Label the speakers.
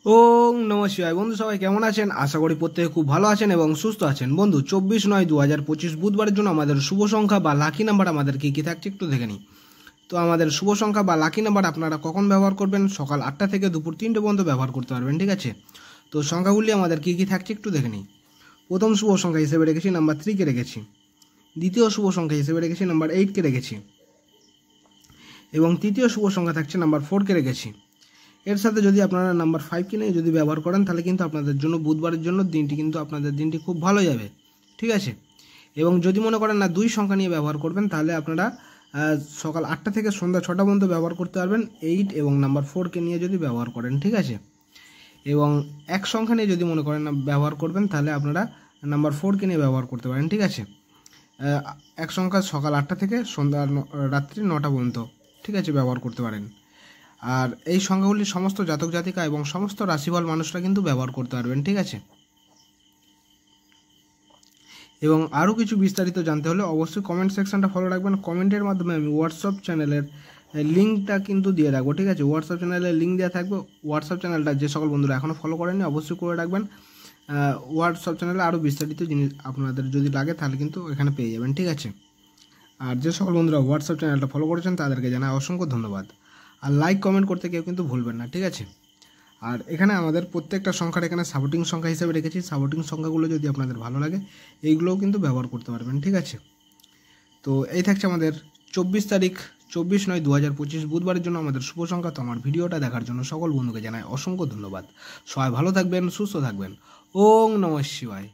Speaker 1: ওং নমঃ শিবায়। বন্ধু সবাই কেমন আছেন? আশা করি প্রত্যেকে খুব ভালো আছেন এবং সুস্থ আছেন। বন্ধু 24/9/2025 বুধবারের জন্য আমাদের শুভ সংখ্যা বা লাকি নাম্বার আমাদের কী কী থাকছে একটু দেখে নিই। তো আমাদের শুভ সংখ্যা বা লাকি নাম্বার আপনারা কখন ব্যবহার করবেন? সকাল 8টা থেকে দুপুর 3টে পর্যন্ত ব্যবহার করতে পারবেন, ঠিক আছে? তো সংখ্যাগুলি আমাদের কী কী থাকছে একটু দেখে নিই। প্রথম শুভ সংখ্যা হিসেবে রেখেছি নাম্বার 3কে রেখেছি। দ্বিতীয় শুভ সংখ্যা হিসেবে রেখেছি নাম্বার 8কে রেখেছি এবং তৃতীয় শুভ সংখ্যা থাকছে নাম্বার 4কে রেখেছি। এর সাথে যদি আপনারা নাম্বার 5কে নিয়ে যদি ব্যবহার করেন তাহলে কিন্তু আপনাদের জন্য বুধবারের জন্য দিনটি কিন্তু আপনাদের দিনটি খুব ভালো যাবে, ঠিক আছে? এবং যদি মনে করেন না 2 সংখ্যা নিয়ে ব্যবহার করবেন তাহলে আপনারা সকাল 8টা থেকে সন্ধ্যা 6টা পর্যন্ত ব্যবহার করতে পারবেন 8 এবং নাম্বার 4কে নিয়ে যদি ব্যবহার করেন, ঠিক আছে? এবং এক সংখ্যা নিয়ে যদি মনে করেন না ব্যবহার করবেন তাহলে আপনারা নাম্বার 4কে নিয়ে ব্যবহার করতে পারেন, ঠিক আছে? এক সংখ্যা সকাল 8টা থেকে সন্ধ্যা রাত্রি 9টা পর্যন্ত, ঠিক আছে, ব্যবহার করতে পারেন। আর এই সংখ্যাগুলি সমস্ত জাতক জাতিকা এবং সমস্ত রাশিফল মানুষরা কিন্তু ব্যবহার করতে পারবেন, ঠিক আছে? এবং আরও কিছু বিস্তারিত জানতে হলে অবশ্যই কমেন্ট সেকশনটা ফলো রাখবেন। কমেন্টের মাধ্যমে আমি হোয়াটসঅ্যাপ চ্যানেলের লিঙ্কটা কিন্তু দিয়ে রাখবো, ঠিক আছে? হোয়াটসঅ্যাপ চ্যানেলের লিঙ্ক দেওয়া থাকবে। হোয়াটসঅ্যাপ চ্যানেলটা যে সকল বন্ধুরা এখনও ফলো করেননি অবশ্যই করে রাখবেন। হোয়াটসঅ্যাপ চ্যানেলে আরও বিস্তারিত জিনিস আপনাদের যদি লাগে তাহলে কিন্তু এখানে পেয়ে যাবেন, ঠিক আছে? আর যে সকল বন্ধুরা হোয়াটসঅ্যাপ চ্যানেলটা ফলো করেছেন তাদেরকে জানাই অসংখ্য ধন্যবাদ। আর লাইক কমেন্ট করতে কেউ কিন্তু ভুলবেন না, ঠিক আছে? আর এখানে আমাদের প্রত্যেকটা সংখ্যার এখানে সাপোর্টিং সংখ্যা হিসেবে রেখেছি। সাপোর্টিং সংখ্যাগুলো যদি আপনাদের ভালো লাগে এইগুলোও কিন্তু ব্যবহার করতে পারবেন, ঠিক আছে? তো এই থাকছে আমাদের 24/9/2025 বুধবারের জন্য আমাদের শুভ সংখ্যা। তো আমার ভিডিওটা দেখার জন্য সকল বন্ধুকে জানাই অসংখ্য ধন্যবাদ। সবাই ভালো থাকবেন, সুস্থ থাকবেন। ওং নমঃ শিবায়।